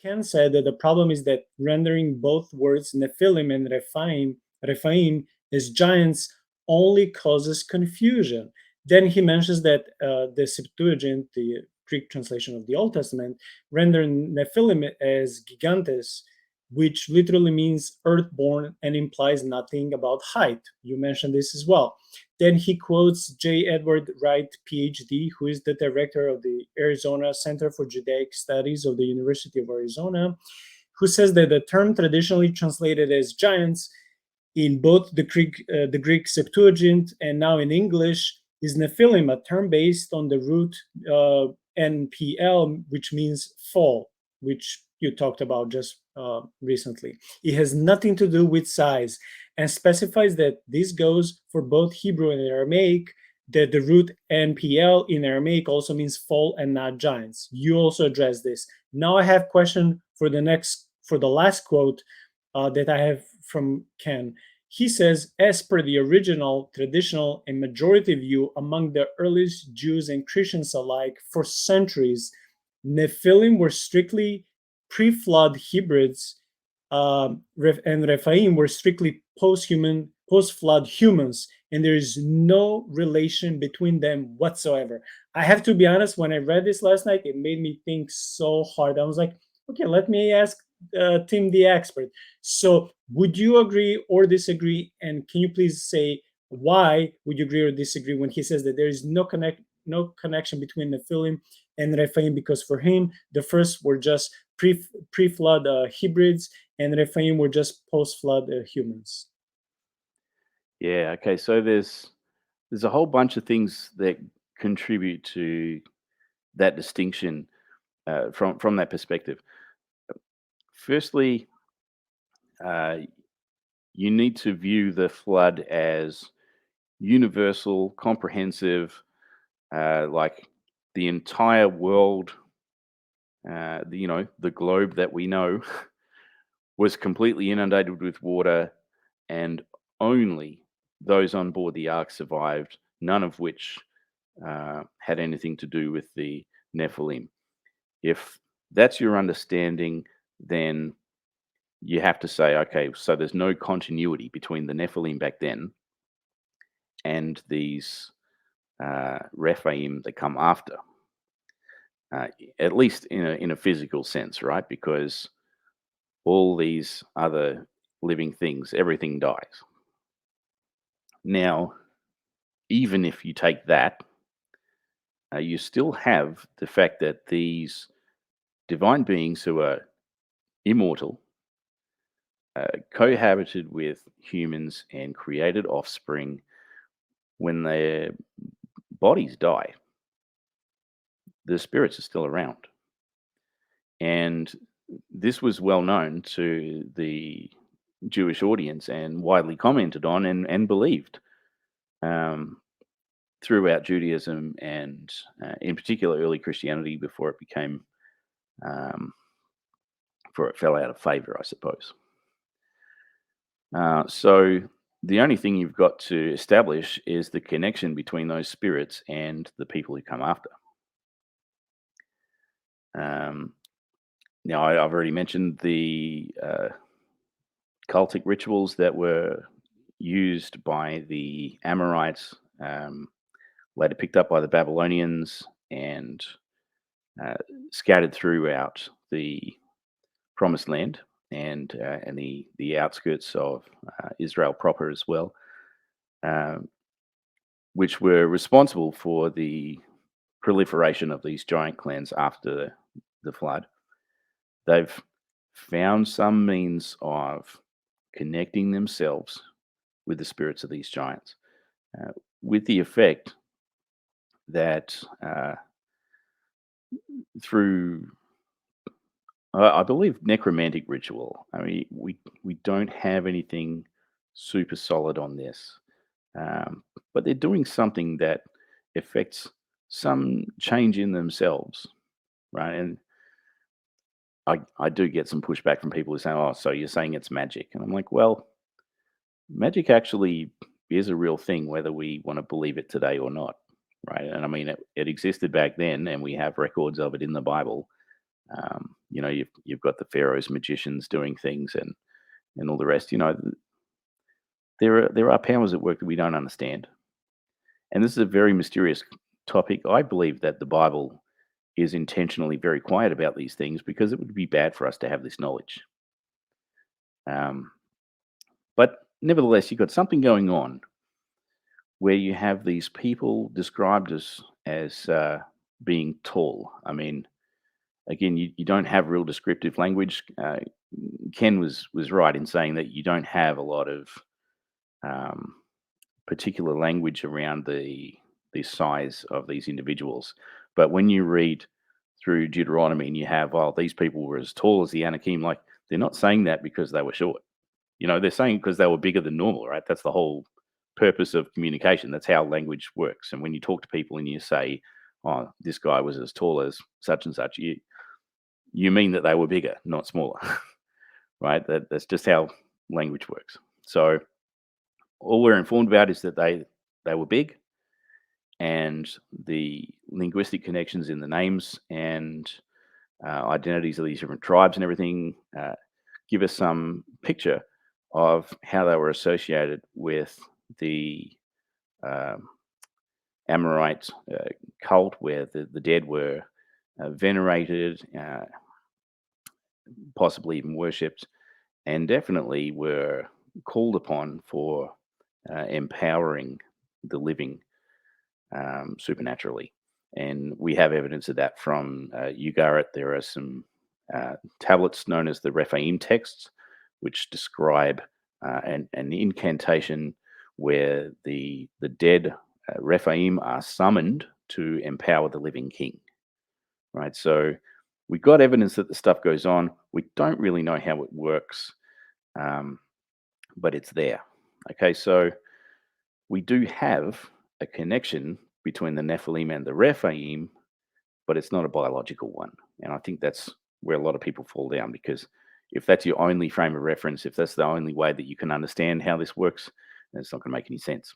Ken said that the problem is that rendering both words Nephilim and Rephaim as giants only causes confusion. Then he mentions that the Septuagint, the Greek translation of the Old Testament, rendered Nephilim as gigantes, which literally means earthborn and implies nothing about height. You mentioned this as well. Then he quotes J. Edward Wright, PhD, who is the director of the Arizona Center for Judaic Studies of the University of Arizona, who says that the term traditionally translated as giants in both the Greek Septuagint and now in English is Nephilim, a term based on the root NPL, which means fall, which you talked about just recently. It has nothing to do with size and specifies that this goes for both Hebrew and Aramaic, that the root NPL in Aramaic also means fall and not giants. You also address this. Now I have question for the last quote that I have from Ken. He says, as per the original, traditional, and majority view among the earliest Jews and Christians alike for centuries, Nephilim were strictly pre-flood hybrids, and Rephaim were strictly post-flood humans, and there is no relation between them whatsoever. I have to be honest, when I read this last night, it made me think so hard. I was like, okay, let me ask Tim the expert. So would you agree or disagree? And can you please say why would you agree or disagree when he says that there is no connection between Nephilim and Rephaim, because for him the first were just pre-flood hybrids, and Rephaim were just post-flood humans. Yeah. Okay. So there's a whole bunch of things that contribute to that distinction from that perspective. Firstly, you need to view the flood as universal, comprehensive, like the entire world, the globe that we know was completely inundated with water, and only those on board the ark survived, none of which had anything to do with the Nephilim. If that's your understanding, then you have to say, okay, so there's no continuity between the Nephilim back then and these Rephaim that come after, at least in a physical sense, right? Because all these other living things, everything dies. Now, even if you take that, you still have the fact that these divine beings who are immortal cohabited with humans and created offspring. When their bodies die, the spirits are still around. And this was well known to the Jewish audience and widely commented on and believed throughout Judaism and in particular early Christianity before it became, before it fell out of favor, I suppose. So the only thing you've got to establish is the connection between those spirits and the people who come after. Now, I've already mentioned the cultic rituals that were used by the Amorites, later picked up by the Babylonians and scattered throughout the Promised Land and the outskirts of Israel proper as well, which were responsible for the proliferation of these giant clans after the flood. They've found some means of connecting themselves with the spirits of these giants, with the effect that through, I believe, necromantic ritual. I mean, we don't have anything super solid on this, but they're doing something that affects some change in themselves, right? And I do get some pushback from people who say, "Oh, so you're saying it's magic?" And I'm like, "Well, magic actually is a real thing, whether we want to believe it today or not, right?" And I mean, it existed back then, and we have records of it in the Bible. You've got the Pharaoh's magicians doing things and all the rest. There are powers at work that we don't understand, and this is a very mysterious topic. I believe that the Bible is intentionally very quiet about these things because it would be bad for us to have this knowledge. Um, but nevertheless, you've got something going on where you have these people described as being tall. I mean, again, you don't have real descriptive language. Ken was right in saying that you don't have a lot of um, particular language around the size of these individuals. But when you read through Deuteronomy and you have, oh, these people were as tall as the Anakim, like they're not saying that because they were short. They're saying because they were bigger than normal, right? That's the whole purpose of communication. That's how language works. And when you talk to people and you say, oh, this guy was as tall as such and such, you mean that they were bigger, not smaller, right? That's just how language works. So all we're informed about is that they were big, and the linguistic connections in the names and identities of these different tribes and everything give us some picture of how they were associated with the um Amorite cult, where the dead were venerated, possibly even worshipped, and definitely were called upon for empowering the living supernaturally. And we have evidence of that from Ugarit. There are some tablets known as the Rephaim texts, which describe an incantation where the dead Rephaim are summoned to empower the living king. Right. So we got evidence that the stuff goes on. We don't really know how it works, um, but it's there. Okay. So we do have a connection between the Nephilim and the Rephaim, but it's not a biological one. And I think that's where a lot of people fall down, because if that's your only frame of reference, if that's the only way that you can understand how this works, then it's not going to make any sense.